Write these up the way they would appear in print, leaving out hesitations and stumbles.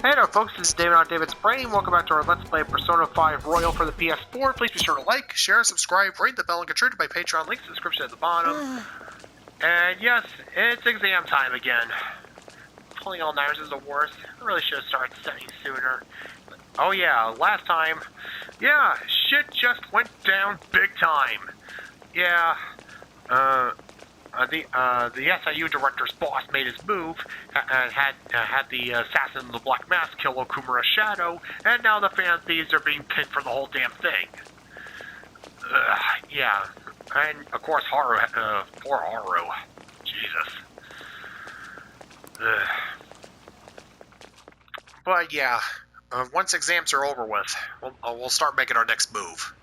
Hey there folks, this is David on David's Brain. Welcome back to our Let's Play Persona 5 Royal for the PS4. Please be sure to like, share, subscribe, ring the bell, and contribute to my Patreon. Links in the description at the bottom. And yes, it's exam time again. Pulling all-nighters is the worst. I really should have started studying sooner. But, oh yeah, last time, yeah, shit just went down big time. Yeah, the SIU director's boss made his move and had the assassin in the Black Mask kill Okumura's shadow, and now the Phantom Thieves are being pinned for the whole damn thing. Yeah, and of course Haru, poor Haru. Jesus. But yeah, once exams are over with, we'll start making our next move.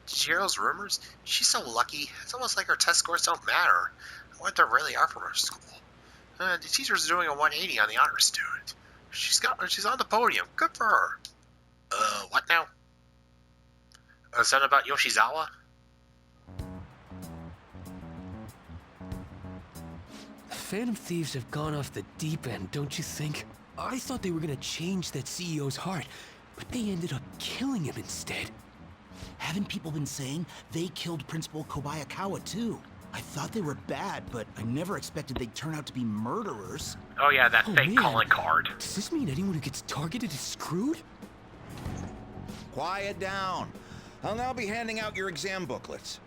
Did you hear those rumors? She's so lucky. It's almost like her test scores don't matter. What they really are from her school. The teacher's doing a 180 on the honor student. She's on the podium. Good for her. What now? Is that about Yoshizawa? Phantom Thieves have gone off the deep end, don't you think? I thought they were gonna change that CEO's heart, but they ended up killing him instead. Haven't people been saying they killed Principal Kobayakawa too? I thought they were bad, but I never expected they'd turn out to be murderers. Oh yeah, that fake man. calling card. Does this mean anyone who gets targeted is screwed? Quiet down. I'll now be handing out your exam booklets.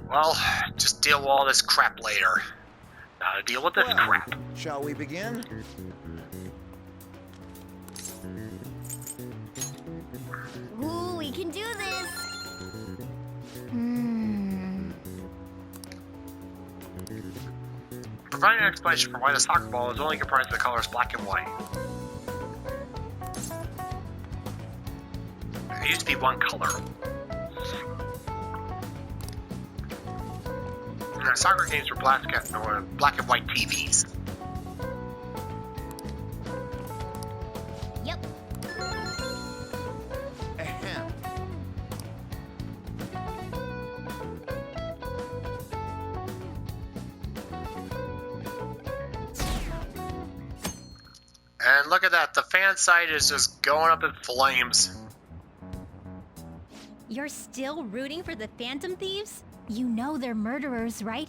Well, just deal with all this crap later. Gotta deal with this crap. Shall we begin? Ooh, we can do this! Provide an explanation for why the soccer ball is only comprised of the colors black and white. It used to be one color. And soccer games were black and white TVs. Yep. Ahem. And look at that, the fan site is just going up in flames. You're still rooting for the Phantom Thieves? You know they're murderers, right?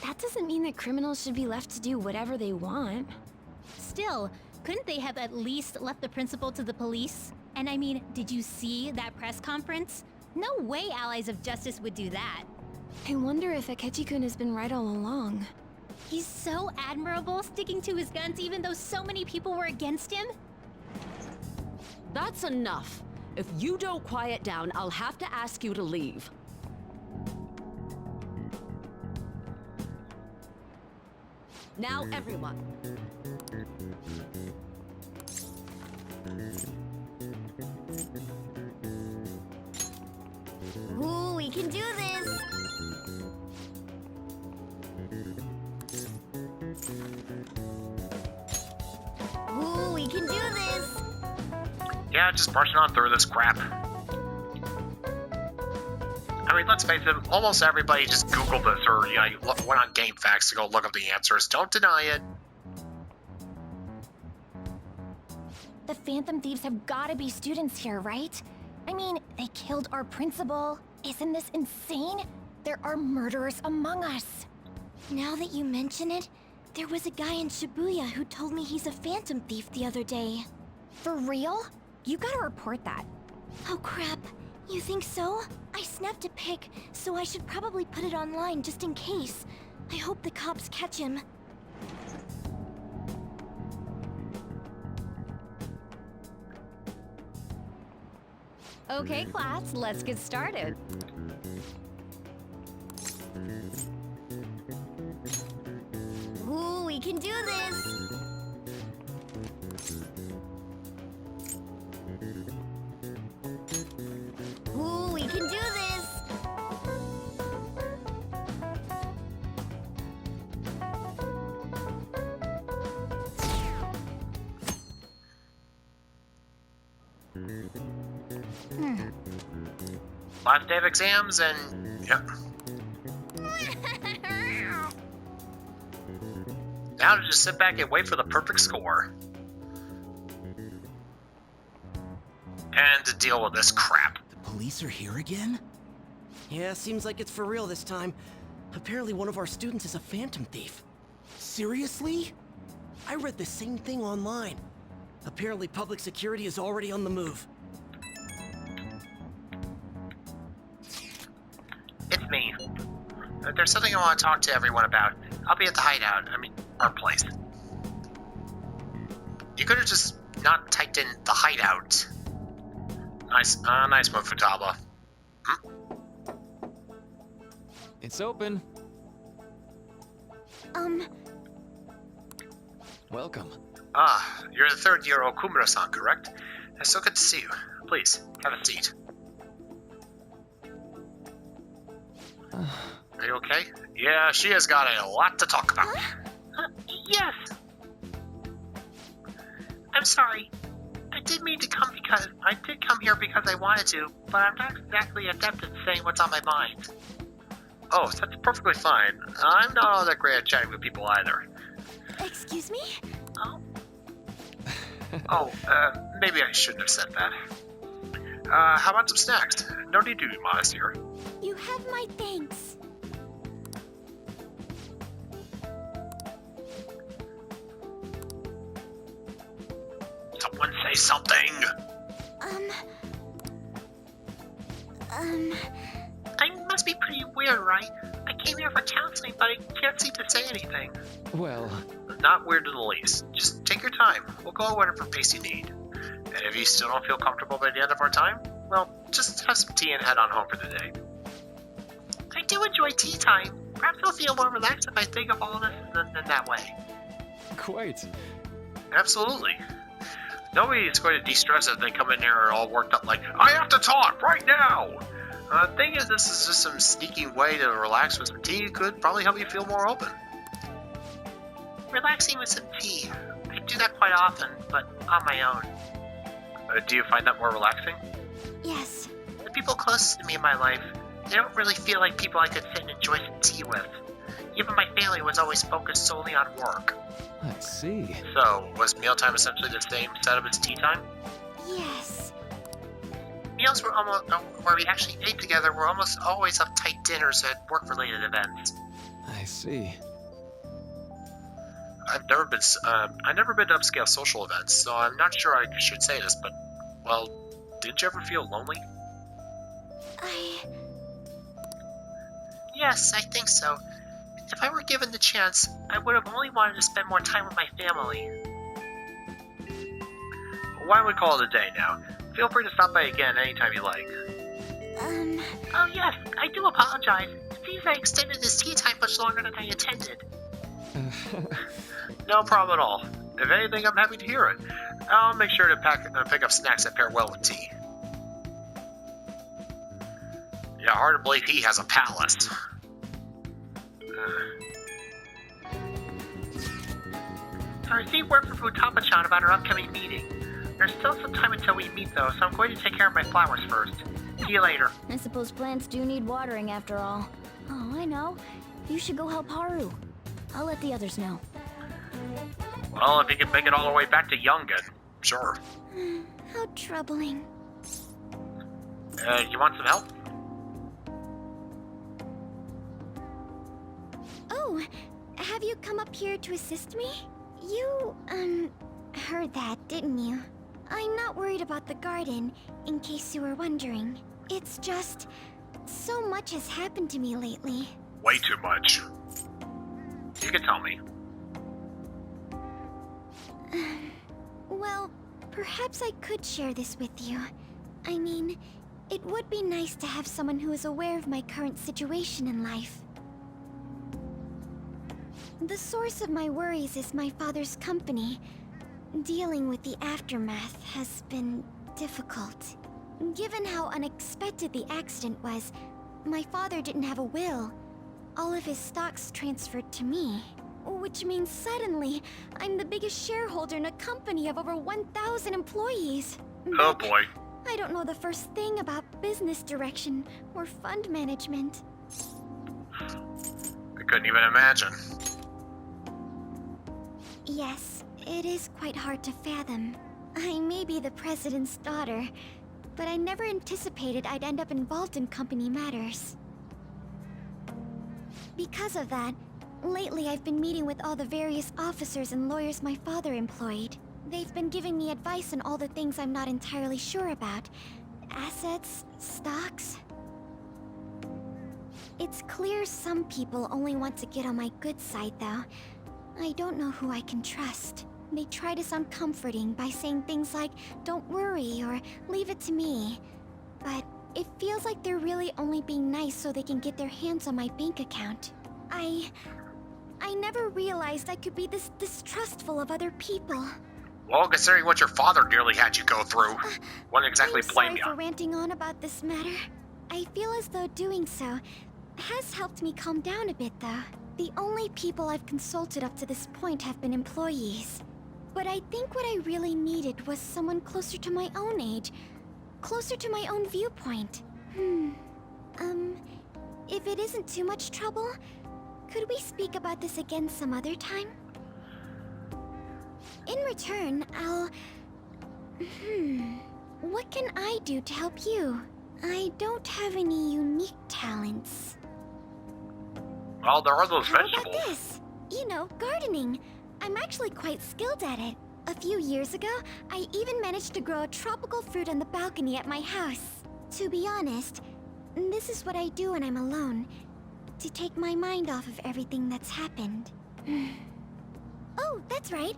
That doesn't mean that criminals should be left to do whatever they want. Still, couldn't they have at least left the principal to the police? And I mean, did you see that press conference? No way Allies of Justice would do that. I wonder if Akechi-kun has been right all along. He's so admirable, sticking to his guns even though so many people were against him. That's enough. If you don't quiet down, I'll have to ask you to leave. Now, everyone. Ooh, we can do this! Ooh, we can do this! Yeah, just brushing on through this crap. I mean, let's face it, almost everybody just Googled this or, you went on GameFAQs to go look up the answers. Don't deny it. The Phantom Thieves have gotta be students here, right? I mean, they killed our principal. Isn't this insane? There are murderers among us. Now that you mention it, there was a guy in Shibuya who told me he's a Phantom Thief the other day. For real? You gotta report that. Oh crap, you think so? I snapped a pic, so I should probably put it online just in case. I hope the cops catch him. Okay, class, let's get started. Ooh, we can do this! Ooh, we can do this! Last day of exams and... Yep. Now to just sit back and wait for the perfect score. And to deal with this crap. The police are here again? Yeah, seems like it's for real this time. Apparently one of our students is a Phantom Thief. Seriously? I read the same thing online. Apparently public security is already on the move. It's me. There's something I want to talk to everyone about. I'll be at the hideout. I mean, our place. You could have just not typed in the hideout. Nice move, Futaba. It's open. Welcome. You're the third year Okumura-san, correct? It's so good to see you. Please, have a seat. Are you okay? Yeah, she has got a lot to talk about. Yes. I'm sorry. I did come here because I wanted to, but I'm not exactly adept at saying what's on my mind. Oh, that's perfectly fine. I'm not all that great at chatting with people either. Excuse me? Maybe I shouldn't have said that. How about some snacks? No need to be modest here. You have my thanks. Someone say something! I must be pretty weird, right? I came here for counseling, but I can't seem to say anything. Well, Not weird in the least. Just take your time. We'll go at whatever pace you need. And if you still don't feel comfortable by the end of our time, well, just have some tea and head on home for the day. I do enjoy tea time. Perhaps I'll feel more relaxed if I think of all this in that way. quite. Absolutely. Nobody is going to de-stress if they come in here all worked up like, I have to talk right now! The thing is, this is just some sneaky way to relax with some tea. Could probably help you feel more open. Relaxing with some tea. I do that quite often, but on my own. Do you find that more relaxing? Yes. The people closest to me in my life, they don't really feel like people I could sit and enjoy some tea with. Even my family was always focused solely on work. I see. So, was mealtime essentially the same setup as tea time? Yes. Meals were almost where we actually ate together were almost always uptight dinners at work-related events. I see. I've never been to upscale social events, so I'm not sure I should say this, but, well, did you ever feel lonely? Yes, I think so. If I were given the chance, I would have only wanted to spend more time with my family. Why don't we call it a day now? Feel free to stop by again anytime you like. Oh yes, I do apologize. It seems I extended this tea time much longer than I intended. No problem at all. If anything, I'm happy to hear it. I'll make sure to pick up snacks that pair well with tea. Yeah, hard to believe he has a palace. I received word from Futaba-chan about our upcoming meeting. There's still some time until we meet though, so I'm going to take care of my flowers first. See you later. I suppose plants do need watering after all. Oh, I know. You should go help Haru. I'll let the others know. Well, if you can make it all the way back to Yungen, sure. How troubling. You want some help? Oh, have you come up here to assist me? You, heard that, didn't you? I'm not worried about the garden, in case you were wondering. It's just, so much has happened to me lately. Way too much. You can tell me. Well, perhaps I could share this with you. I mean, it would be nice to have someone who is aware of my current situation in life. The source of my worries is my father's company. Dealing with the aftermath has been difficult. Given how unexpected the accident was, my father didn't have a will. All of his stocks transferred to me. Which means suddenly, I'm the biggest shareholder in a company of over 1,000 employees. Oh But boy. I don't know the first thing about business direction or fund management. I couldn't even imagine. Yes, it is quite hard to fathom. I may be the president's daughter, but I never anticipated I'd end up involved in company matters. Because of that, lately I've been meeting with all the various officers and lawyers my father employed. They've been giving me advice on all the things I'm not entirely sure about. Assets, stocks. It's clear some people only want to get on my good side, though. I don't know who I can trust. They try to sound comforting by saying things like, "Don't worry," or "Leave it to me." But it feels like they're really only being nice so they can get their hands on my bank account. I never realized I could be this distrustful of other people. Well, considering what your father nearly had you go through, wouldn't exactly blame I'm you. sorry for ranting on about this matter. I feel as though doing so has helped me calm down a bit, though. The only people I've consulted up to this point have been employees. But I think what I really needed was someone closer to my own age, closer to my own viewpoint. If it isn't too much trouble, could we speak about this again some other time? In return, I'll... What can I do to help you? I don't have any unique talents. Well, there are those How vegetables. about this? You know, gardening. I'm actually quite skilled at it. A few years ago, I even managed to grow a tropical fruit on the balcony at my house. To be honest, this is what I do when I'm alone, to take my mind off of everything that's happened. Oh, that's right.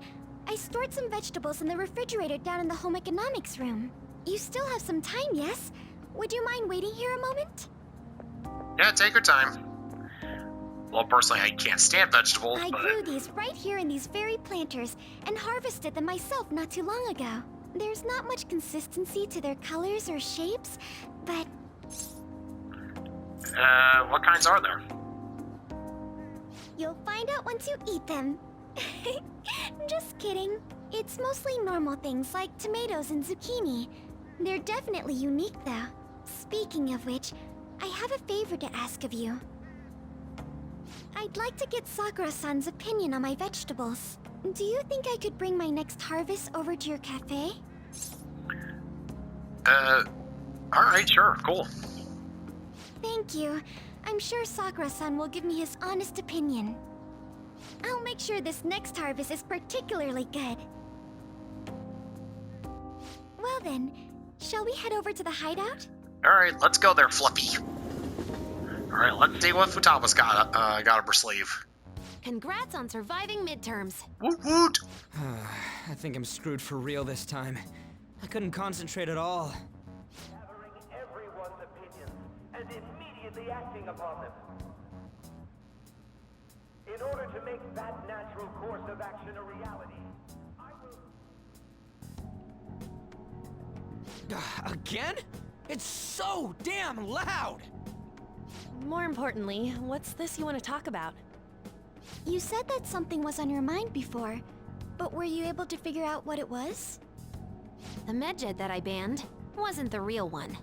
I stored some vegetables in the refrigerator down in the home economics room. You still have some time, yes? Would you mind waiting here a moment? Yeah, take your time. Well, personally, I can't stand vegetables, I but... grew these right here in these very planters and harvested them myself not too long ago. There's not much consistency to their colors or shapes, but... what kinds are there? You'll find out once you eat them. Just kidding. It's mostly normal things like tomatoes and zucchini. They're definitely unique, though. Speaking of which, I have a favor to ask of you. I'd like to get Sakura-san's opinion on my vegetables. Do you think I could bring my next harvest over to your cafe? Alright, sure, cool. Thank you. I'm sure Sakura-san will give me his honest opinion. I'll make sure this next harvest is particularly good. Well then, shall we head over to the hideout? Alright, let's go there, Fluffy. Alright, let's see what Futaba's got up her sleeve. Congrats on surviving midterms. Woot woot! I think I'm screwed for real this time. I couldn't concentrate at all. Gathering everyone's opinions and immediately acting upon them. In order to make that natural course of action a reality, I will... Again? It's so damn loud! More importantly, what's this you want to talk about? You said that something was on your mind before, but were you able to figure out what it was? The medjed that I banned wasn't the real one.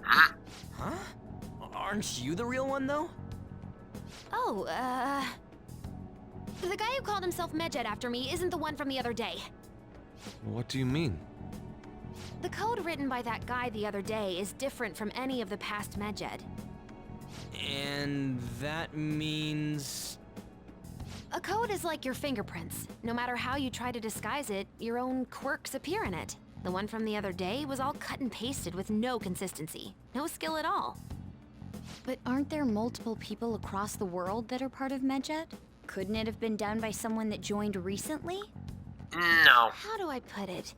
Huh? Aren't you the real one, though? Oh, the guy who called himself Medjed after me isn't the one from the other day. What do you mean? The code written by that guy the other day is different from any of the past Medjed. And that means... A code is like your fingerprints. No matter how you try to disguise it, your own quirks appear in it. The one from the other day was all cut and pasted with no consistency. No skill at all. But aren't there multiple people across the world that are part of Medjed? Couldn't it have been done by someone that joined recently? No. How do I put it?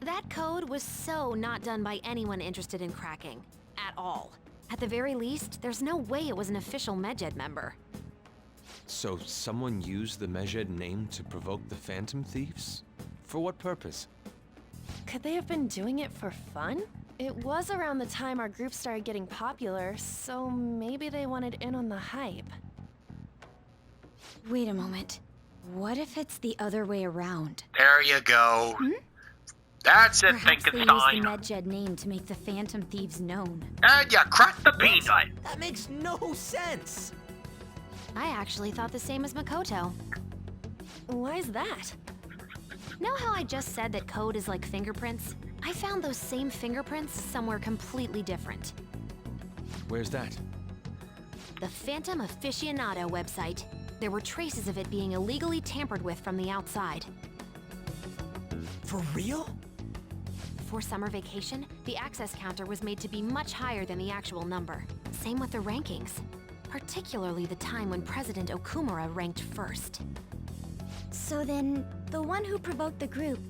That code was so not done by anyone interested in cracking. At all. At the very least, there's no way it was an official Medjed member. So someone used the Medjed name to provoke the Phantom Thieves? For what purpose? Could they have been doing it for fun? It was around the time our group started getting popular, so maybe they wanted in on the hype. Wait a moment. What if it's the other way around? There you go. That's it, Perhaps they used Finkenstein. the Medjed name to make the Phantom Thieves known. And you cracked the peanut. That makes no sense! I actually thought the same as Makoto. Why's that? Know how I just said that code is like fingerprints? I found those same fingerprints somewhere completely different. Where's that? The Phantom Aficionado website. There were traces of it being illegally tampered with from the outside. For real? For summer vacation, the access counter was made to be much higher than the actual number. Same with the rankings, particularly the time when President Okumura ranked first. So then, the one who provoked the group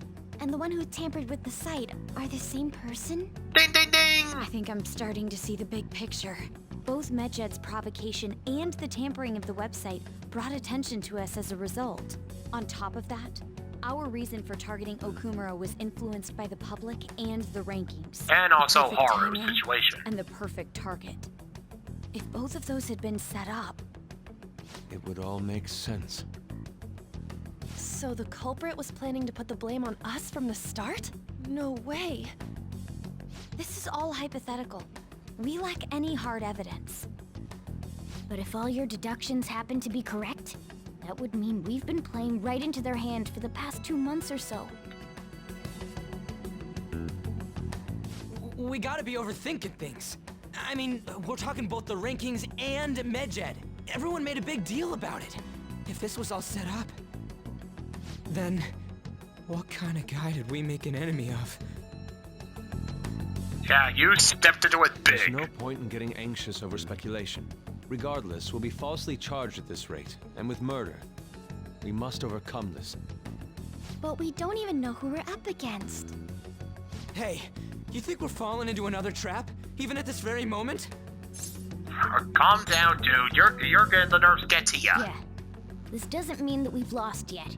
and the one who tampered with the site are the same person? Ding, ding, ding! I think I'm starting to see the big picture. Both Medjed's provocation and the tampering of the website brought attention to us as a result. On top of that, our reason for targeting Okumura was influenced by the public and the rankings. And also The perfect horror timing situation. and the perfect target. If both of those had been set up, It would all make sense. So the culprit was planning to put the blame on us from the start? No way. this is all hypothetical. We lack any hard evidence. But if all your deductions happen to be correct, that would mean we've been playing right into their hand for the past 2 months or so. We gotta be overthinking things. I mean, we're talking both the rankings and Medjed. Everyone made a big deal about it. If this was all set up, then what kind of guy did we make an enemy of? Yeah, you stepped into it There's big. no point in getting anxious over speculation. Regardless, we'll be falsely charged at this rate, and with murder. We must overcome this. But we don't even know who we're up against. Hey, you think we're falling into another trap, even at this very moment? Calm down, dude. You're getting the nerves get to ya. Yeah. This doesn't mean that we've lost yet.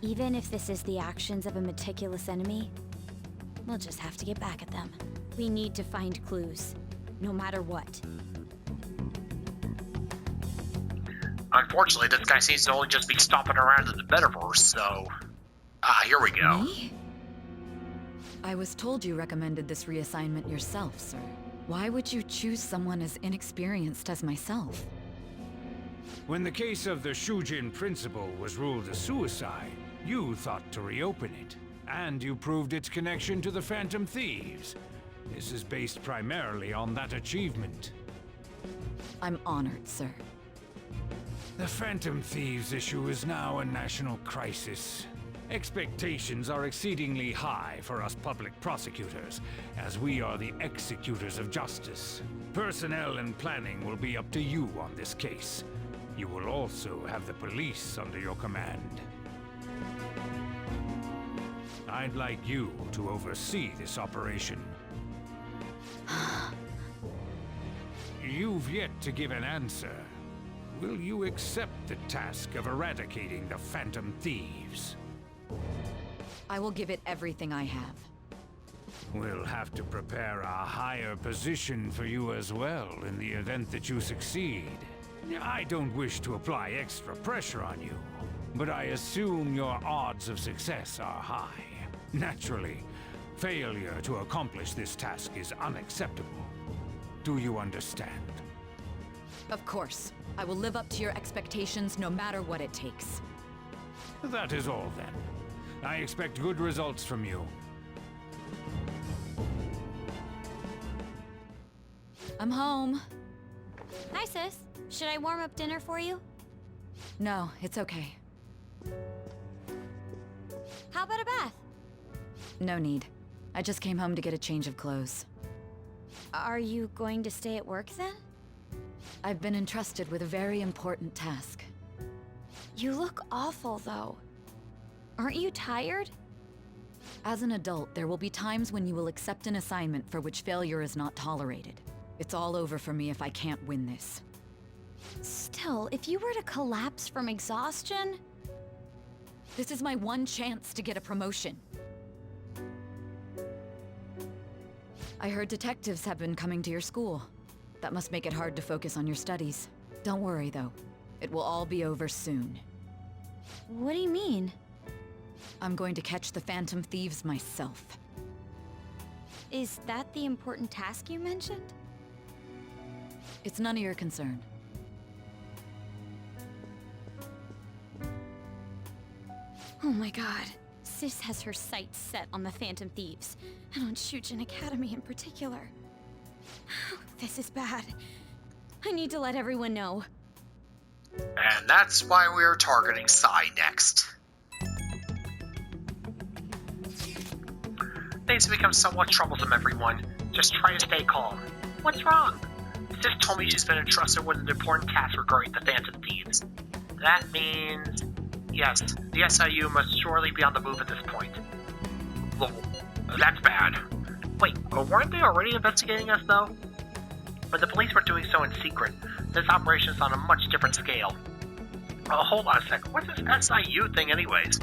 Even if this is the actions of a meticulous enemy, we'll just have to get back at them. We need to find clues, no matter what. Unfortunately, this guy seems to only just be stomping around in the metaverse, so... here we go. Me? I was told you recommended this reassignment yourself, sir. Why would you choose someone as inexperienced as myself? When the case of the Shujin principal was ruled a suicide, you thought to reopen it. And you proved its connection to the Phantom Thieves. This is based primarily on that achievement. I'm honored, sir. The Phantom Thieves issue is now a national crisis. Expectations are exceedingly high for us public prosecutors, as we are the executors of justice. Personnel and planning will be up to you on this case. You will also have the police under your command. I'd like you to oversee this operation. You've yet to give an answer. Will you accept the task of eradicating the Phantom Thieves? I will give it everything I have. We'll have to prepare a higher position for you as well in the event that you succeed. I don't wish to apply extra pressure on you, but I assume your odds of success are high. Naturally, failure to accomplish this task is unacceptable. Do you understand? Of course. I will live up to your expectations no matter what it takes. That is all then. I expect good results from you. I'm home. Hi, sis. Should I warm up dinner for you? No, it's okay. How about a bath? No need. I just came home to get a change of clothes. Are you going to stay at work then? I've been entrusted with a very important task. You look awful, though. Aren't you tired? As an adult, there will be times when you will accept an assignment for which failure is not tolerated. It's all over for me if I can't win this. Still, if you were to collapse from exhaustion... This is my one chance to get a promotion. I heard detectives have been coming to your school. That must make it hard to focus on your studies. Don't worry, though. It will all be over soon. What do you mean? I'm going to catch the Phantom Thieves myself. Is that the important task you mentioned? It's none of your concern. Oh my god. Sis has her sights set on the Phantom Thieves, and on Shujin Academy in particular. This is bad. I need to let everyone know. And that's why we're targeting Sai next. Things have become somewhat troublesome, everyone. Just try to stay calm. What's wrong? Sis told me she's been entrusted with an important task regarding the Phantom Thieves. That means... yes, the SIU must surely be on the move at this point. Well, that's bad. Wait, weren't they already investigating us, though? But the police were doing so in secret. This operation is on a much different scale. Hold on a sec. What's this SIU thing anyways?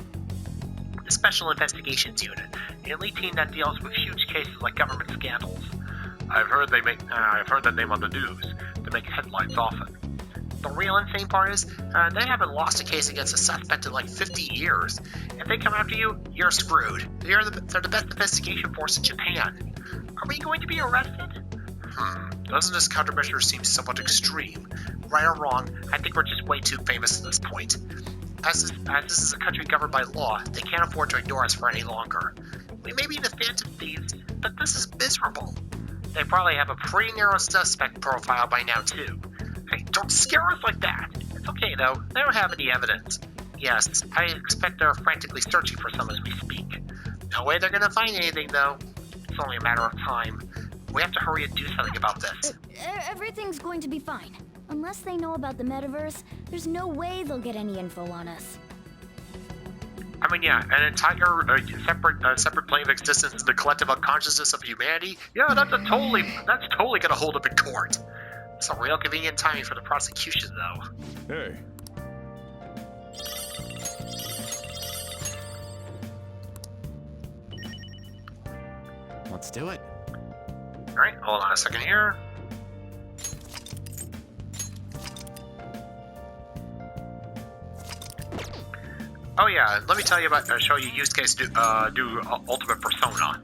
The Special Investigations Unit, an elite team that deals with huge cases like government scandals. I've heard that name on the news. They make headlines often. The real insane part is, they haven't lost a case against a suspect in like 50 years. If they come after you, you're screwed. They're the best investigation force in Japan. Are we going to be arrested? Doesn't this countermeasure seem somewhat extreme? Right or wrong, I think we're just way too famous at this point. As this is a country governed by law, they can't afford to ignore us for any longer. We may be the Phantom Thieves, but this is miserable. They probably have a pretty narrow suspect profile by now, too. Hey, don't scare us like that. It's okay, though. They don't have any evidence. Yes, I expect they're frantically searching for some as we speak. No way they're gonna find anything, though. It's only a matter of time. We have to hurry and do something about this. Everything's going to be fine. Unless they know about the metaverse, there's no way they'll get any info on us. I mean, yeah, an entire separate plane of existence in the collective unconsciousness of humanity? Yeah, that's totally gonna hold up in court. It's a real convenient timing for the prosecution, though. Hey. Let's do it. Alright, hold on a second here. Oh yeah, let me tell you about, show you Yusuke's new ultimate persona.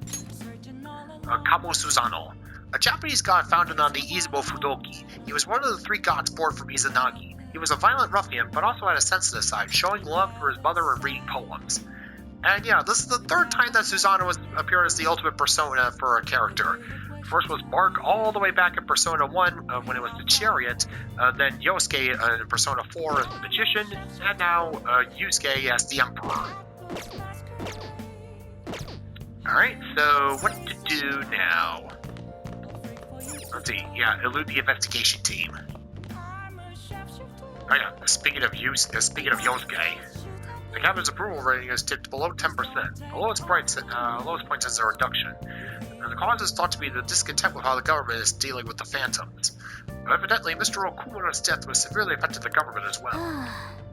Kamo Suzano. A Japanese god founded on the Izumo Fudoki. He was one of the three gods born from Izanagi. He was a violent ruffian, but also had a sensitive side, showing love for his mother and reading poems. And yeah, this is the third time that Suzano has appeared as the ultimate persona for a character. First was Mark all the way back in Persona 1 when it was the Chariot, then Yosuke in Persona 4 as the Magician, and now Yusuke as the Emperor. Alright, so what to do now? Let's see, yeah, elude the investigation team. Oh yeah, speaking of Yosuke, the captain's approval rating is tipped below 10%, the lowest point since their reduction. And the cause is thought to be the discontent with how the government is dealing with the Phantoms. Evidently, Mr. Okumono's death was severely affected the government as well.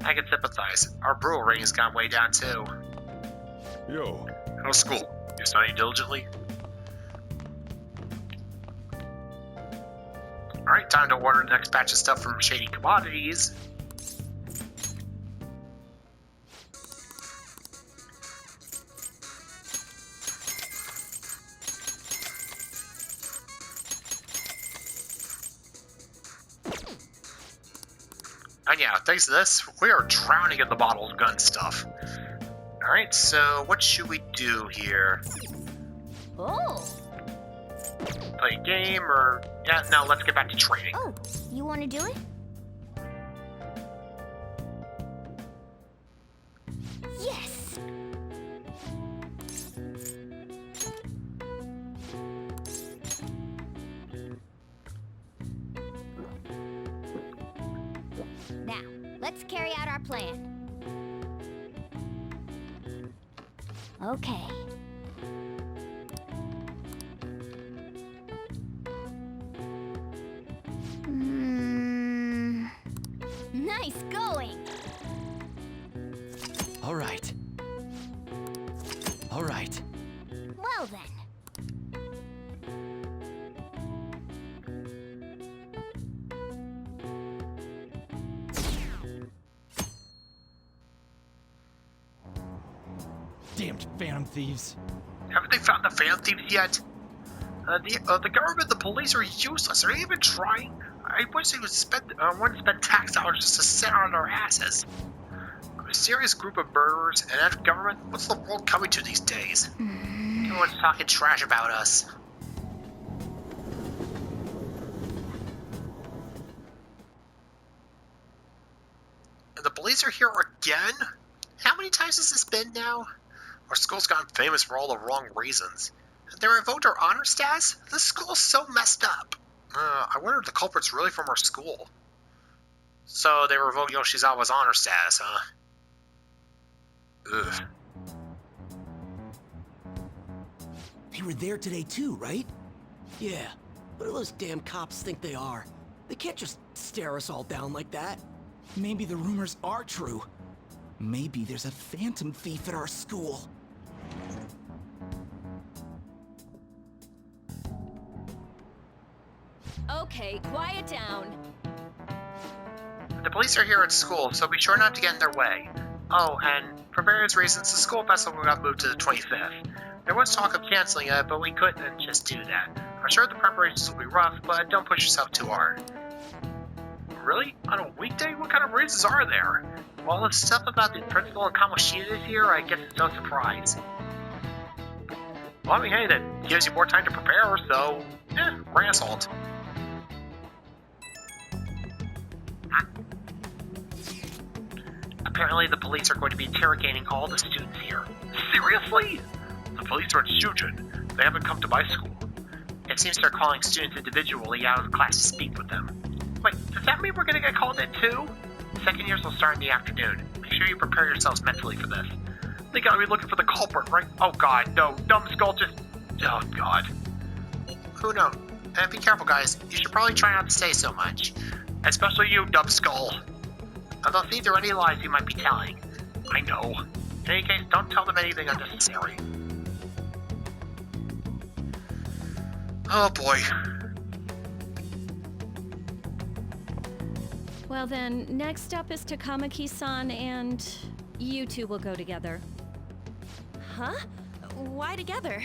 I can sympathize. Our approval rating has gone way down too. Yo. How's school? You studying diligently? Alright, time to order the next batch of stuff from Shady Commodities. And yeah, thanks to this, we are drowning in the bottled gun stuff. Alright, so what should we do here? Oh. Play a game or... yeah, no, let's get back to training. Oh, you want to do it? Yes! Now, let's carry out our plan. Okay. Nice going! All right. All right. Well then. Damned Phantom Thieves. Haven't they found the Phantom Thieves yet? The government, the police are useless. Are they even trying? I wish they would wouldn't spend tax dollars just to sit on our asses. Mysterious group of murderers and after government? What's the world coming to these days? Everyone's talking trash about us. And the police are here again? How many times has this been now? Our school's gotten famous for all the wrong reasons. They revoked our honor status? This school's so messed up. I wonder if the culprit's really from our school. So they revoked Yoshizawa's honor status, huh? Ugh. They were there today too, right? Yeah. What do those damn cops think they are? They can't just stare us all down like that. Maybe the rumors are true. Maybe there's a Phantom Thief at our school. Okay, quiet down. The police are here at school, so be sure not to get in their way. Oh, and for various reasons, the school festival got moved to the 25th. There was talk of canceling it, but we couldn't just do that. I'm sure the preparations will be rough, but don't push yourself too hard. Really? On a weekday? What kind of reasons are there? Well, the stuff about the principal and Kamoshida is here, I guess it's no surprise. Well, I mean, hey, that gives you more time to prepare, so, bring a salt. Apparently the police are going to be interrogating all the students here. Seriously? The police are at Shujin. They haven't come to my school. It seems they're calling students individually out of the class to speak with them. Wait, does that mean we're going to get called in too? Second years will start in the afternoon. Make sure you prepare yourselves mentally for this. They gotta be looking for the culprit, right? Oh god, no. Numbskull just... Oh god. Who knows? And be careful, guys. You should probably try not to say so much. Especially you, Numbskull. They'll see through any lies you might be telling. I know. In any case, don't tell them anything unnecessary. Oh boy. Well then, next up is Takamaki-san and you two will go together. Huh? Why together?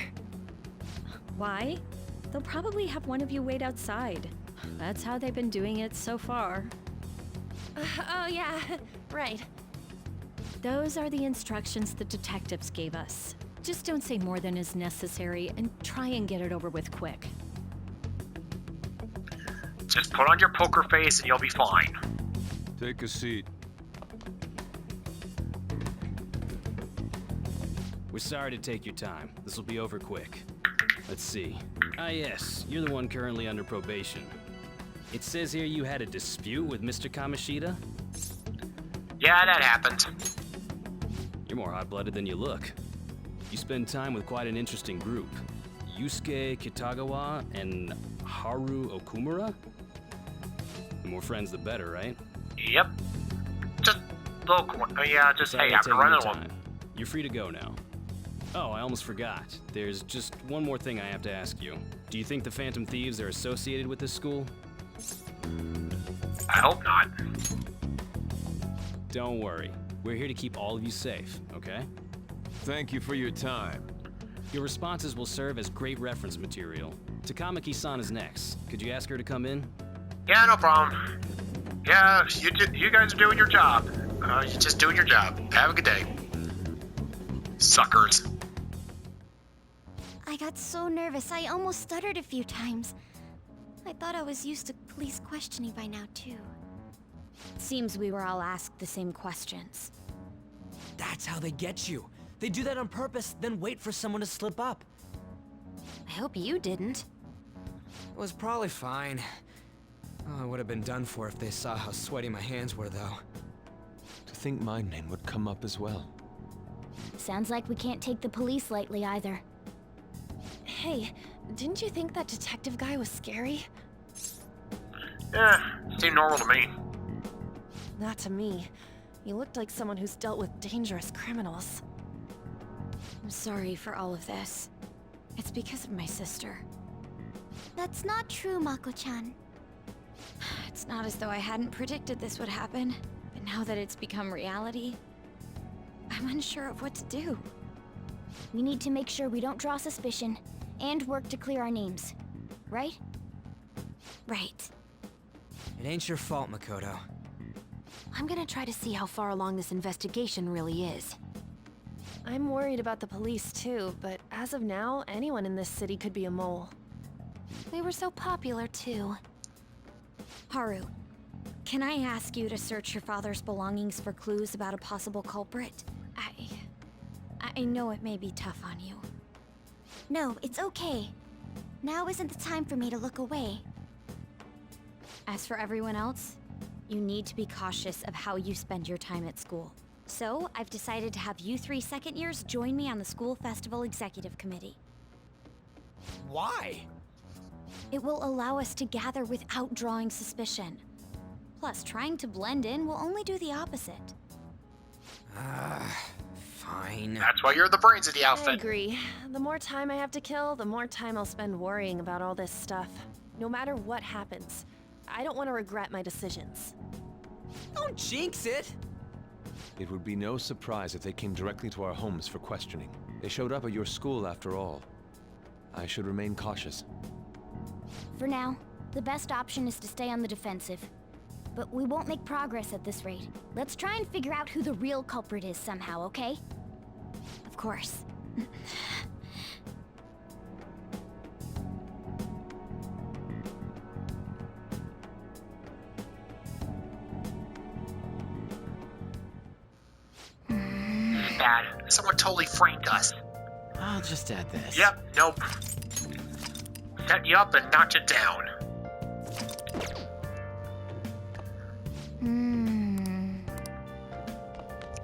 Why? They'll probably have one of you wait outside. That's how they've been doing it so far. Oh yeah, right. Those are the instructions the detectives gave us. Just don't say more than is necessary and try and get it over with quick. Just put on your poker face and you'll be fine. Take a seat. We're sorry to take your time. This will be over quick. Let's see. Ah yes, you're the one currently under probation. It says here you had a dispute with Mr. Kamoshida? Yeah, that happened. You're more hot-blooded than you look. You spend time with quite an interesting group. Yusuke Kitagawa and Haru Okumura? The more friends, the better, right? Yep. Just look. Yeah, just Sorry hey, after taking your running time. You're free to go now. Oh, I almost forgot. There's just one more thing I have to ask you. Do you think the Phantom Thieves are associated with this school? I hope not. Don't worry. We're here to keep all of you safe, okay? Thank you for your time. Your responses will serve as great reference material. Takamaki-san is next. Could you ask her to come in? Yeah, no problem. Yeah, you guys are doing your job. You're just doing your job. Have a good day. Suckers. I got so nervous, I almost stuttered a few times. I thought I was used to police questioning by now, too. Seems we were all asked the same questions. That's how they get you. They do that on purpose, then wait for someone to slip up. I hope you didn't. It was probably fine. Oh, I would have been done for if they saw how sweaty my hands were, though. To think my name would come up as well. Sounds like we can't take the police lightly either. Hey, didn't you think that detective guy was scary? Yeah, seemed normal to me. Not to me. He looked like someone who's dealt with dangerous criminals. I'm sorry for all of this. It's because of my sister. That's not true, Mako-chan. It's not as though I hadn't predicted this would happen, but now that it's become reality, I'm unsure of what to do. We need to make sure we don't draw suspicion, and work to clear our names. Right? Right. It ain't your fault, Makoto. I'm gonna try to see how far along this investigation really is. I'm worried about the police too, but as of now, anyone in this city could be a mole. They were so popular too. Haru, can I ask you to search your father's belongings for clues about a possible culprit? I know it may be tough on you. No, it's okay. Now isn't the time for me to look away. As for everyone else, you need to be cautious of how you spend your time at school. So, I've decided to have you 3 second years join me on the school festival executive committee. Why? It will allow us to gather without drawing suspicion. Plus, trying to blend in will only do the opposite. Fine. That's why you're the brains of the outfit. I agree. The more time I have to kill, the more time I'll spend worrying about all this stuff. No matter what happens, I don't want to regret my decisions. Don't jinx it! It would be no surprise if they came directly to our homes for questioning. They showed up at your school after all. I should remain cautious. For now, the best option is to stay on the defensive. But we won't make progress at this rate. Let's try and figure out who the real culprit is somehow, okay? Of course. Bad. Someone totally framed us. I'll just add this. Yep, nope. Set you up and knocked it down.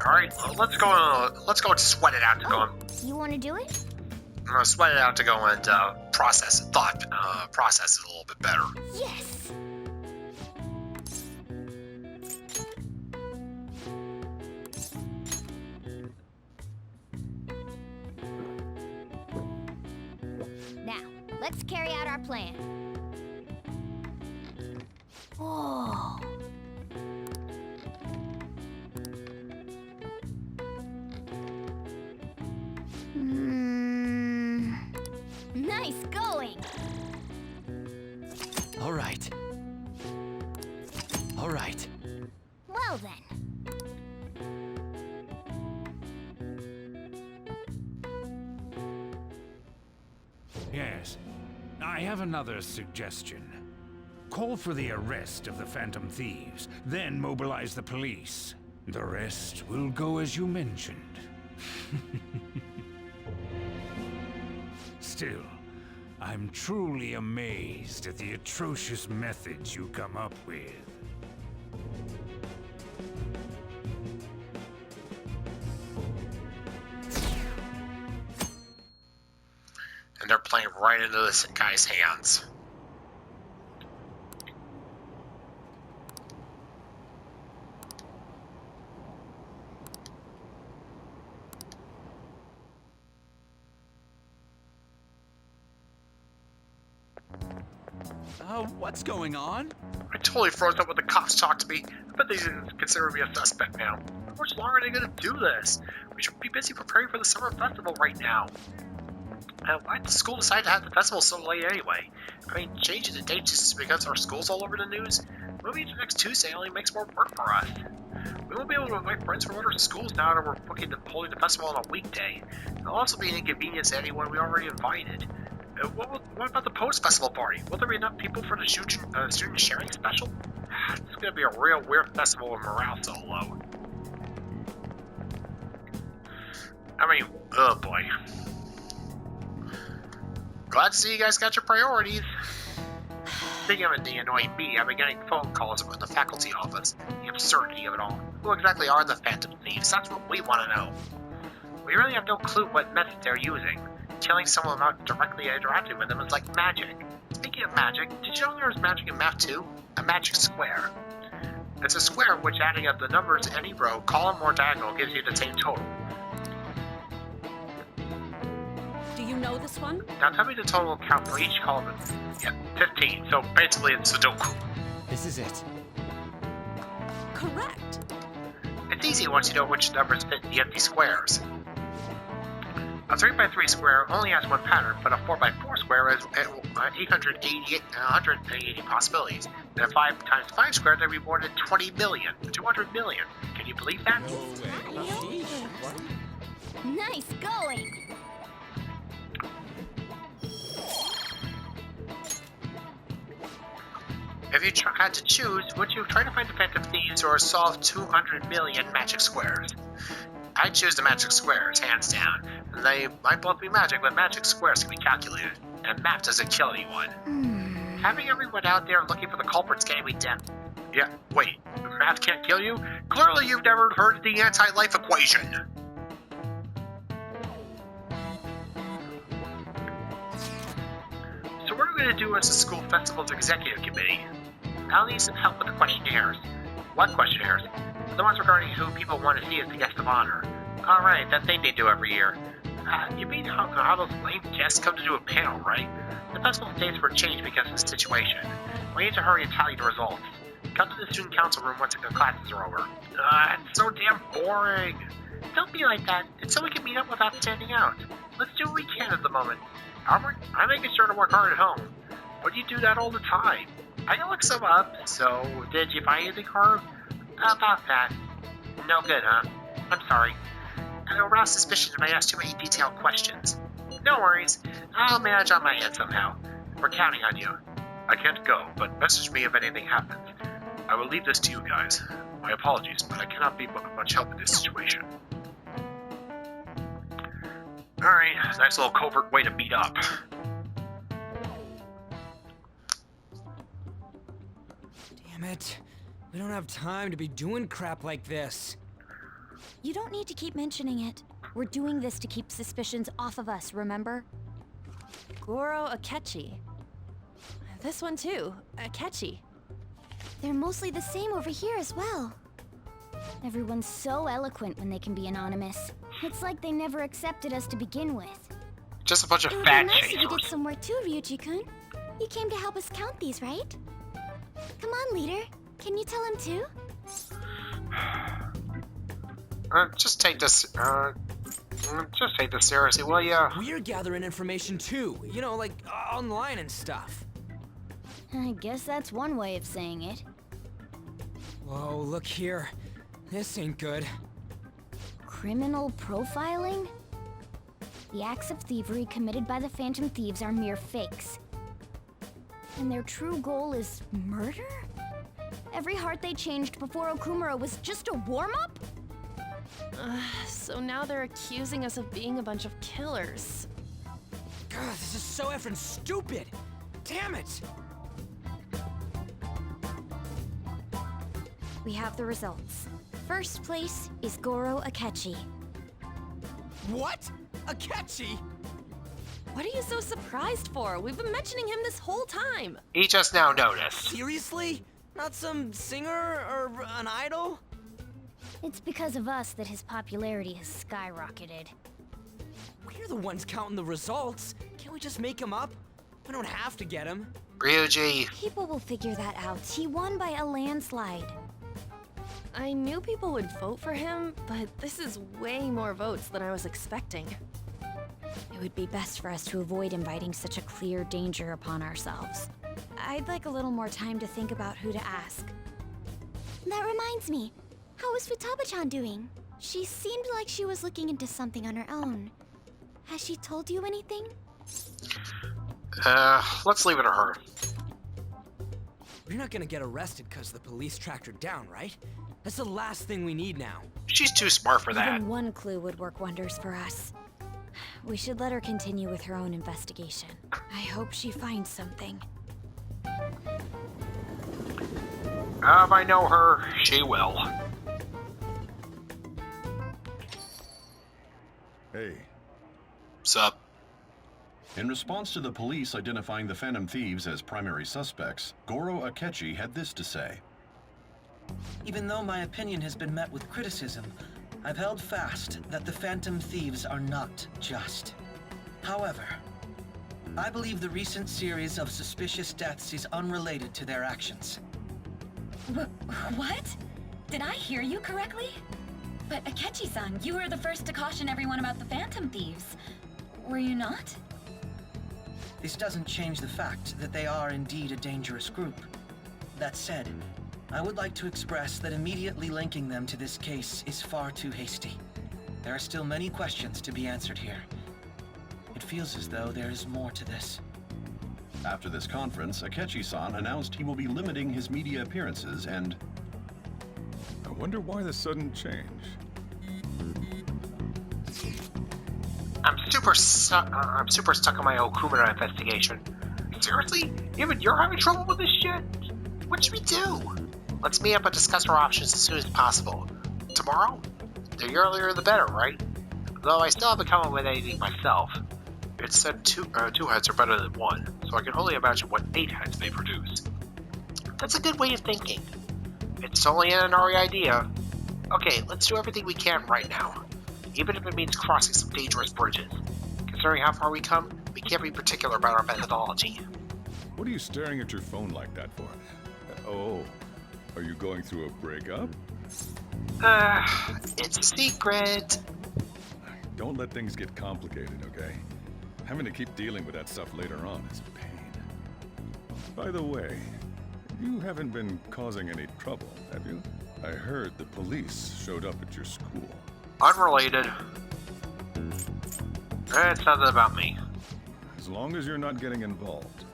Alright, well, let's go and sweat it out to go and... You want to do it? I'm gonna sweat it out to go and process it a little bit better. Yes! Now, let's carry out our plan. Oh. Nice going. All right. All right. Well then. Yes. I have another suggestion. Call for the arrest of the Phantom Thieves, then mobilize the police. The rest will go as you mentioned. Still, I'm truly amazed at the atrocious methods you come up with. And they're playing right into this guy's hands. What's going on? I totally froze up when the cops talked to me. I bet they didn't consider me a suspect now. How much longer are they gonna do this? We should be busy preparing for the summer festival right now. Why did the school decide to have the festival so late anyway? I mean, changing the date just because our school's all over the news? Moving to next Tuesday only makes more work for us. We won't be able to invite friends from other schools now that we're holding the festival on a weekday. It'll also be an inconvenience to anyone we already invited. What about the post-festival party? Will there be enough people for the student sharing special? It's gonna be a real weird festival with morale so low. I mean, oh boy. Glad to see you guys got your priorities. Speaking of the annoying me, I've been getting phone calls about the faculty office. The absurdity of it all. Who exactly are the Phantom Thieves? That's what we want to know. We really have no clue what method they're using. Killing someone without directly interacting with them is like magic. Speaking of magic, did you know there is magic in math too? A magic square. It's a square which, adding up the numbers in any row, column, or diagonal, gives you the same total. Do you know this one? Now tell me the total count for each column. Yeah, 15. So basically it's Sudoku. This is it. Correct. It's easy once you know which numbers fit the empty squares. A 3x3 square only has one pattern, but a 4x4 square has 180 possibilities. And a 5x5 square, there'd be more than 20 million, 200 million. Can you believe that? Nice going! If you had to choose, would you try to find the Phantom Thieves or solve 200 million magic squares? I'd choose the magic squares, hands down. They might both be magic, but magic squares can be calculated, and math doesn't kill anyone. Having everyone out there looking for the culprits can't be done. Yeah, wait, math can't kill you? Clearly you've never heard of the anti-life equation. So what are we going to do as the school festival's executive committee? I'll need some help with the questionnaires. What questionnaires? The ones regarding who people want to see as the guest of honor. Alright, that thing they do every year. You mean how those lame guests come to do a panel, right? The festival dates were changed because of the situation. We need to hurry and tally the results. Come to the student council room once the classes are over. It's so damn boring. Don't be like that. It's so we can meet up without standing out. Let's do what we can at the moment. I'm making sure to work hard at home. But you do that all the time. I can look some up, so did you find anything, Harv? About that. No good, huh? I'm sorry. I'll arouse suspicion if I ask too many detailed questions. No worries. I'll manage on my end somehow. We're counting on you. I can't go, but message me if anything happens. I will leave this to you guys. My apologies, but I cannot be much help in this situation. Alright, nice little covert way to meet up. Damn it. We don't have time to be doing crap like this. You don't need to keep mentioning it. We're doing this to keep suspicions off of us, remember? Goro Akechi. This one too, Akechi. They're mostly the same over here as well. Everyone's so eloquent when they can be anonymous. It's like they never accepted us to begin with. Just a bunch of It would fat be nice if chasers. you did some work too, Ryuji-kun. You came to help us count these, right? Come on, leader. Can you tell him too? Just take this seriously, will ya? We're gathering information too, you know, like online and stuff. I guess that's one way of saying it. Whoa, look here. This ain't good. Criminal profiling? The acts of thievery committed by the Phantom Thieves are mere fakes. And their true goal is murder? Every heart they changed before Okumura was just a warm-up? So now they're accusing us of being a bunch of killers. God, this is so effing stupid! Damn it! We have the results. First place is Goro Akechi. What? Akechi? What are you so surprised for? We've been mentioning him this whole time. He just now noticed. Seriously? Not some singer or an idol? It's because of us that his popularity has skyrocketed. We're the ones counting the results. Can't we just make him up? We don't have to get him. Ryuji. People will figure that out. He won by a landslide. I knew people would vote for him, but this is way more votes than I was expecting. It would be best for us to avoid inviting such a clear danger upon ourselves. I'd like a little more time to think about who to ask. That reminds me. How is Futaba-chan doing? She seemed like she was looking into something on her own. Has she told you anything? Let's leave it to her. We're not gonna get arrested because the police tracked her down, right? That's the last thing we need now. She's too smart for that. Even one clue would work wonders for us. We should let her continue with her own investigation. I hope she finds something. If I know her, she will. Hey. Sup? In response to the police identifying the Phantom Thieves as primary suspects, Goro Akechi had this to say. Even though my opinion has been met with criticism, I've held fast that the Phantom Thieves are not just. However, I believe the recent series of suspicious deaths is unrelated to their actions. What? Did I hear you correctly? But Akechi-san, you were the first to caution everyone about the Phantom Thieves. Were you not? This doesn't change the fact that they are indeed a dangerous group. That said, I would like to express that immediately linking them to this case is far too hasty. There are still many questions to be answered here. It feels as though there is more to this. After this conference, Akechi-san announced he will be limiting his media appearances and... I wonder why the sudden change. I'm super stuck on my Okumura investigation. Seriously? Even you're having trouble with this shit? What should we do? Let's meet up and discuss our options as soon as possible. Tomorrow? The earlier the better, right? Though I still haven't come up with anything myself. It said two heads are better than one, so I can only imagine what 8 heads they produce. That's a good way of thinking. It's only an Inari idea. Okay, let's do everything we can right now. Even if it means crossing some dangerous bridges. Considering how far we come, we can't be particular about our methodology. What are you staring at your phone like that for? Oh, are you going through a breakup? It's a secret. Don't let things get complicated, okay? Having to keep dealing with that stuff later on is a pain. By the way, you haven't been causing any trouble, have you? I heard the police showed up at your school. Unrelated. It's nothing about me. As long as you're not getting involved.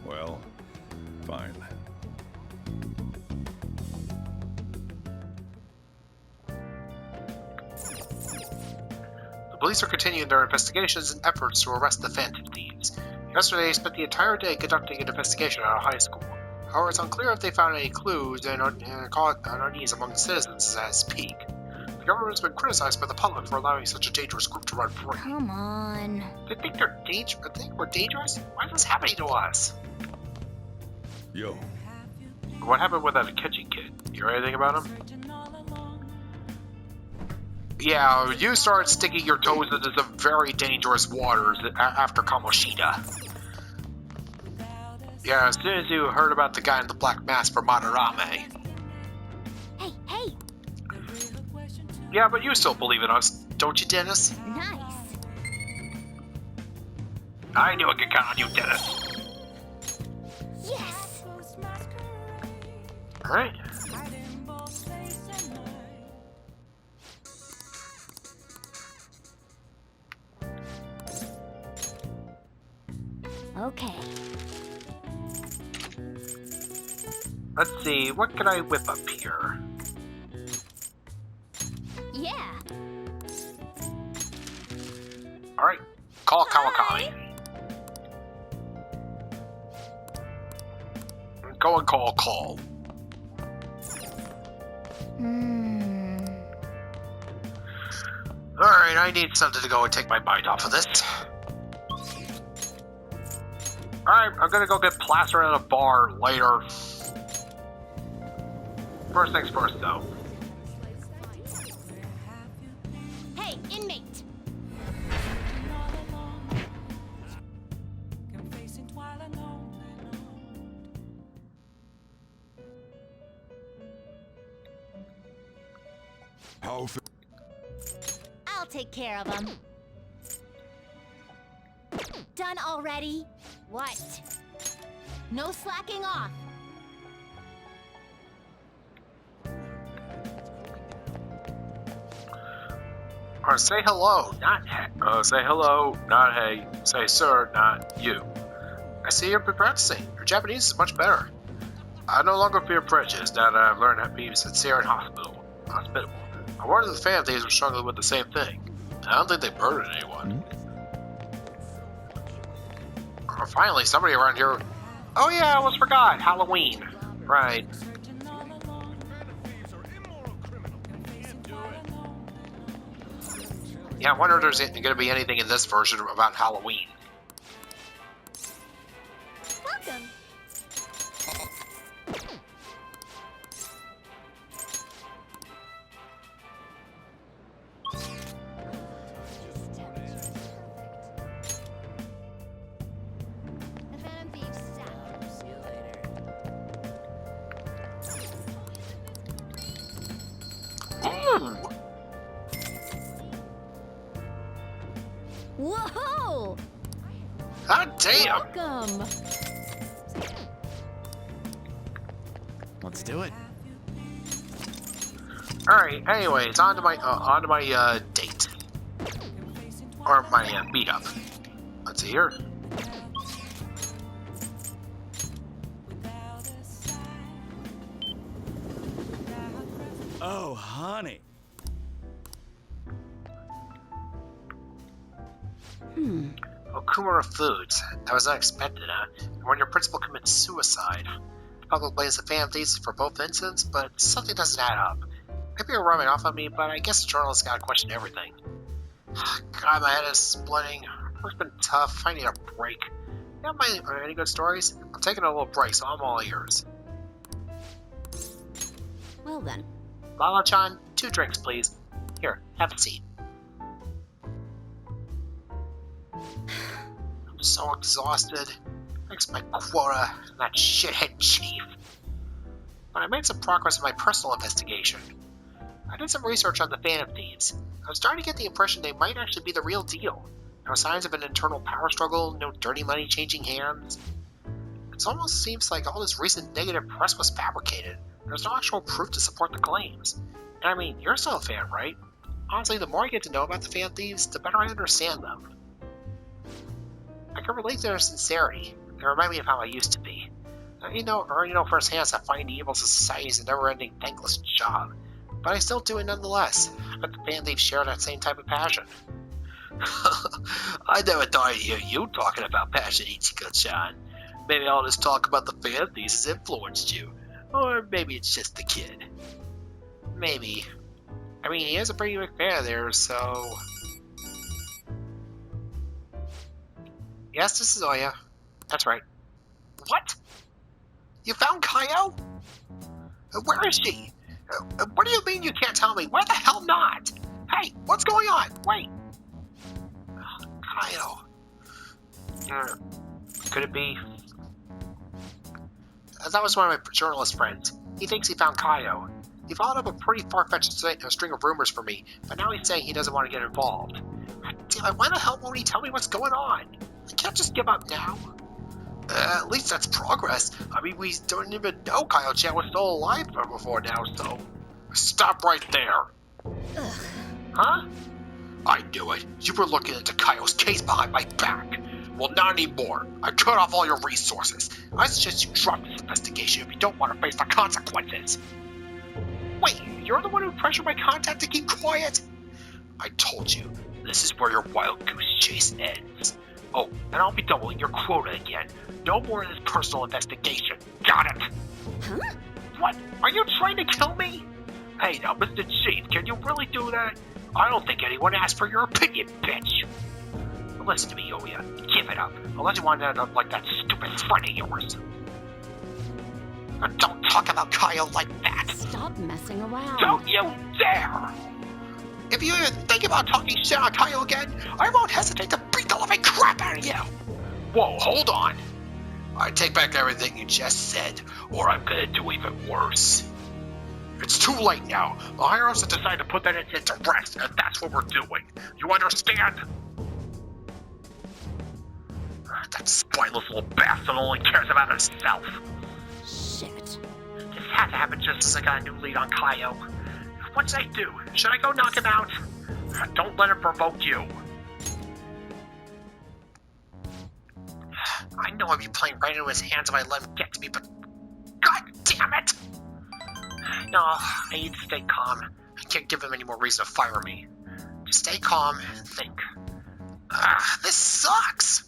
Well, fine. The police are continuing their investigations and efforts to arrest the Phantom Thieves. Yesterday, they spent the entire day conducting an investigation at a high school. However, it's unclear if they found any clues and caused unease among the citizens as speak. The government has been criticized by the public for allowing such a dangerous group to run free. Come on. They think they're dangerous? They think we're dangerous? Why is this happening to us? Yo. What happened with that Akechi kid? You heard anything about him? Yeah, you started sticking your toes into some very dangerous waters after Kamoshida. Yeah, as soon as you heard about the guy in the black mask for Madarame. Hey, hey! Yeah, but you still believe in us, don't you, Dennis? Nice. I knew I could count on you, Dennis. Yes! Alright. Okay. Let's see, what can I whip up here? Yeah. Alright, call Kawakami. Go and call. Alright, I need something to go and take my mind off of this. Alright, I'm gonna go get plastered at a bar later. First things first, though. Hey, inmate! I'll take care of him. Done already? What? No slacking off. Or say hello, not hey. Say hello, not hey. Say sir, not you. I see you've been practicing. Your Japanese is much better. I no longer fear prejudice now that I've learned how to be sincere and hospitable. I wonder if the Phantom Thieves were struggling with the same thing. I don't think they murdered anyone. Finally, somebody around here. Oh yeah, I almost forgot. Halloween. Right. Yeah, I wonder if there's going to be anything in this version about Halloween. Welcome. Whoa! God damn! Welcome! Let's do it. Alright, anyways, on to my date. Or my meetup. Let's see here. Oh, honey. Okumura Foods. That was unexpected, huh? And when your principal commits suicide. The public blames the Phantom Thieves for both incidents, but something doesn't add up. Maybe you're rubbing off on me, but I guess the journalists gotta question everything. God, my head is splitting. Work's been tough. I need a break. You have any good stories? I'm taking a little break, so I'm all ears. Well then. Lala-chan, 2 drinks, please. Here, have a seat. I'm so exhausted. Thanks my quota and that shithead chief. But I made some progress in my personal investigation. I did some research on the Phantom Thieves. I was starting to get the impression they might actually be the real deal. No signs of an internal power struggle, no dirty money changing hands. It almost seems like all this recent negative press was fabricated. There's no actual proof to support the claims. And I mean, you're still a fan, right? Honestly, the more I get to know about the Phantom Thieves, the better I understand them. I can relate to their sincerity. They remind me of how I used to be. You know firsthand that fighting the evils of society is a never-ending, thankless job. But I still do it nonetheless. But the Phantom Thieves share that same type of passion. I never thought I'd hear you talking about passion, Ichiko-chan. Maybe all this talk about the Phantom Thieves has influenced you. Or maybe it's just the kid. Maybe. I mean, he is a pretty big fan of theirs, so... Yes, this is Oya. That's right. What? You found Kaio? Where is she? What do you mean you can't tell me? Where the hell not? Hey, what's going on? Wait. Kaio. Could it be? That was one of my journalist friends. He thinks he found Kaio. He followed up a pretty far-fetched string of rumors for me, but now he's saying he doesn't want to get involved. Damn it, why the hell won't he tell me what's going on? I can't just give up now. At least that's progress. I mean, we don't even know Kaio-chan was still alive before now, so... Stop right there! Ugh. Huh? I knew it. You were looking into Kaio's case behind my back. Well, not anymore. I cut off all your resources. I suggest you drop this investigation if you don't want to face the consequences. Wait, you're the one who pressured my contact to keep quiet? I told you, this is where your wild goose chase ends. Oh, and I'll be doubling your quota again. No more of this personal investigation. Got it? Huh? What? Are you trying to kill me? Hey now, Mr. Chief, can you really do that? I don't think anyone asked for your opinion, bitch. Listen to me, Oya. Give it up. Unless you want to end up like that stupid friend of yours. Don't talk about Kaio like that. Stop messing around. Don't you dare! If you even think about talking shit on Kaio again, I won't hesitate to beat the living crap out of you! Whoa, hold on. I take back everything you just said, or I'm gonna do even worse. It's too late now. The higher ups have decided to put that incident to rest, and that's what we're doing. You understand? That spineless little bastard only cares about himself. Shit. This had to happen just as I got a new lead on Kaio. What should I do? Should I go knock him out? Don't let him provoke you. I know I'd be playing right into his hands if I let him get to me, but... God damn it! No, I need to stay calm. I can't give him any more reason to fire me. Just stay calm and think. This sucks!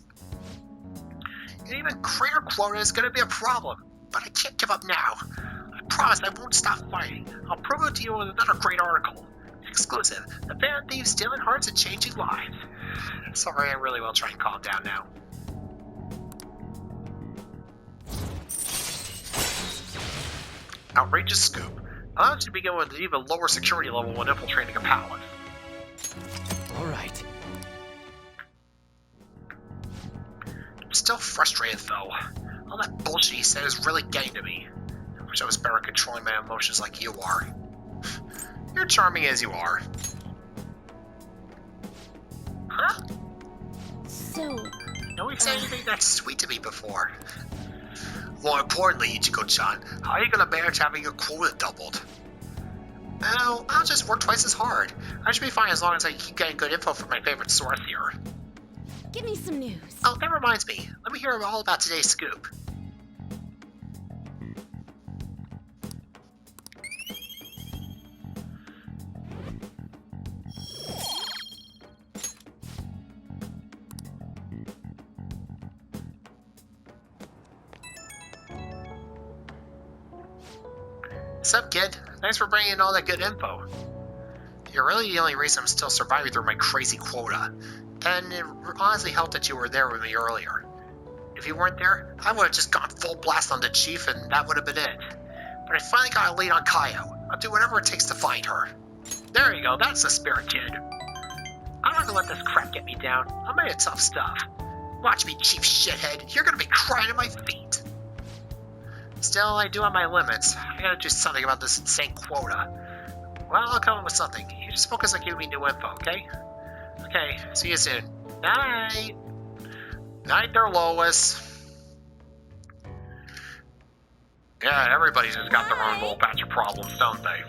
And even greater quota is gonna be a problem, but I can't give up now. I promise I won't stop fighting. I'll prove it to you with another great article. Exclusive. The Phantom Thieves stealing hearts and changing lives. Sorry, I really will try and calm down now. Outrageous scoop. Allow it to begin with an even lower security level when infiltrating a palace. Alright. I'm still frustrated though. All that bullshit he said is really getting to me. I wish I was better at controlling my emotions like you are. You're charming as you are. Huh? said anything that sweet to me before. More importantly, Ichigo-chan, how are you gonna manage having your quota doubled? Well, I'll just work twice as hard. I should be fine as long as I keep getting good info from my favorite source here. Give me some news. Oh, that reminds me. Let me hear all about today's scoop. Sup, kid? Thanks for bringing in all that good info. You're really the only reason I'm still surviving through my crazy quota. And it honestly helped that you were there with me earlier. If you weren't there, I would have just gone full blast on the chief and that would have been it. But I finally got a lead on Kaio. I'll do whatever it takes to find her. There you go, that's the spirit, kid. I'm not gonna let this crap get me down. I'm made of tough stuff. Watch me, chief shithead. You're gonna be crying at my feet. Still, I do have my limits. I gotta do something about this insane quota. Well, I'll come up with something. You just focus on giving me new info, okay? Okay, see you soon. Night! Night there, Lois. Yeah, everybody's just got their own little batch of problems, don't they?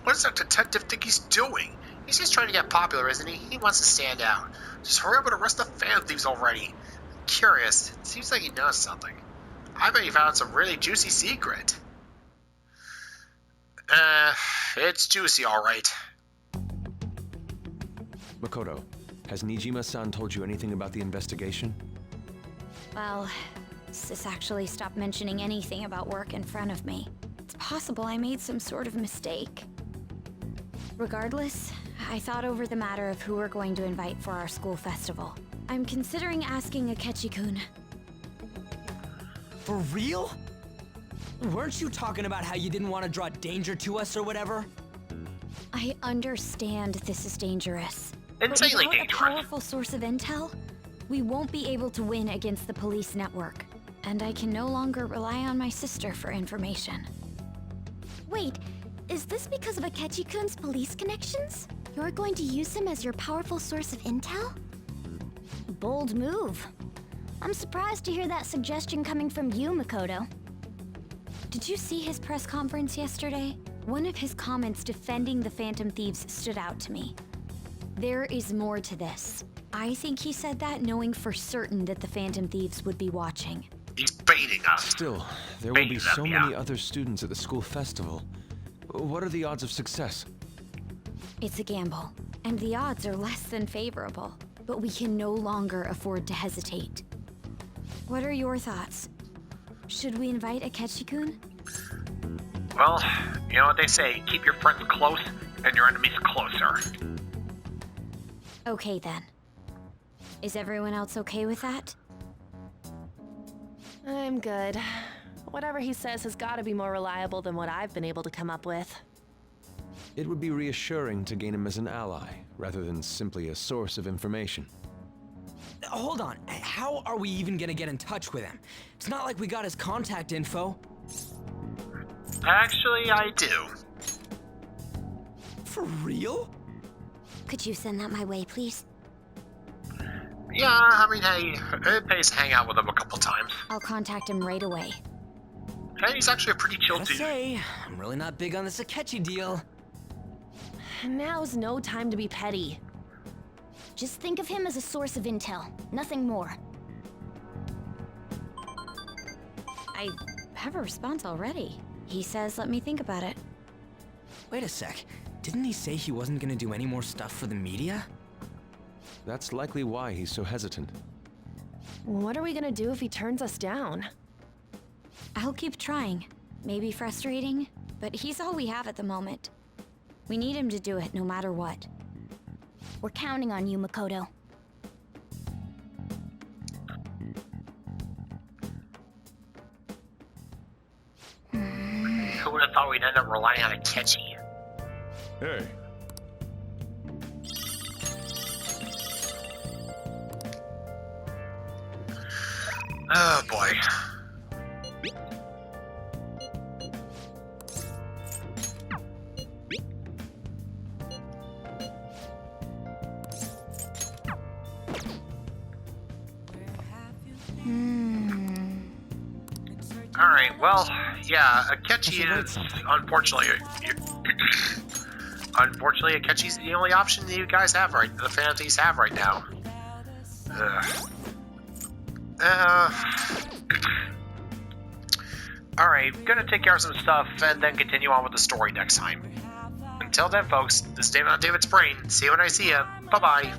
What does that detective think he's doing? He's just trying to get popular, isn't he? He wants to stand out. Just hurry up and arrest the Phantom Thieves already. I'm curious. It seems like he knows something. I bet he found some really juicy secret. It's juicy, alright. Makoto, has Nijima-san told you anything about the investigation? Well, Sis actually stopped mentioning anything about work in front of me. It's possible I made some sort of mistake. Regardless, I thought over the matter of who we're going to invite for our school festival. I'm considering asking Akechi-kun. For real? Weren't you talking about how you didn't want to draw danger to us or whatever? I understand this is dangerous. Insanely but without dangerous. a powerful source of intel, we won't be able to win against the police network. And I can no longer rely on my sister for information. Wait, is this because of Akechi-kun's police connections? You're going to use him as your powerful source of intel? Bold move. I'm surprised to hear that suggestion coming from you, Makoto. Did you see his press conference yesterday? One of his comments defending the Phantom Thieves stood out to me. There is more to this. I think he said that knowing for certain that the Phantom Thieves would be watching. He's baiting us. Still, there will be so many other students at the school festival. What are the odds of success? It's a gamble, and the odds are less than favorable. But we can no longer afford to hesitate. What are your thoughts? Should we invite Akechi-kun? Well, you know what they say, keep your friends close and your enemies closer. Okay then. Is everyone else okay with that? I'm good. Whatever he says has got to be more reliable than what I've been able to come up with. It would be reassuring to gain him as an ally, rather than simply a source of information. Hold on, how are we even gonna get in touch with him? It's not like we got his contact info. Actually, I do. For real? Could you send that my way, please? Yeah, I mean, hey, it pays to hang out with him a couple times. I'll contact him right away. Hey, he's actually a pretty chill Gotta dude. say, I'm really not big on this Akechi deal. Now's no time to be petty. Just think of him as a source of intel, nothing more. I have a response already. He says let me think about it. Wait a sec, didn't he say he wasn't gonna do any more stuff for the media? That's likely why he's so hesitant. What are we gonna do if he turns us down? I'll keep trying. Maybe frustrating, but he's all we have at the moment. We need him to do it no matter what. We're counting on you, Makoto. Who would have thought we'd end up relying on Akechi? Hey. Oh boy. Alright, well, yeah, Akechi is, unfortunately, unfortunately, Akechi's the only option that you guys have right, the Phantom Thieves have right now. Alright, gonna take care of some stuff and then continue on with the story next time. Until then, folks, this is David on David's Brain. See you when I see you. Bye-bye.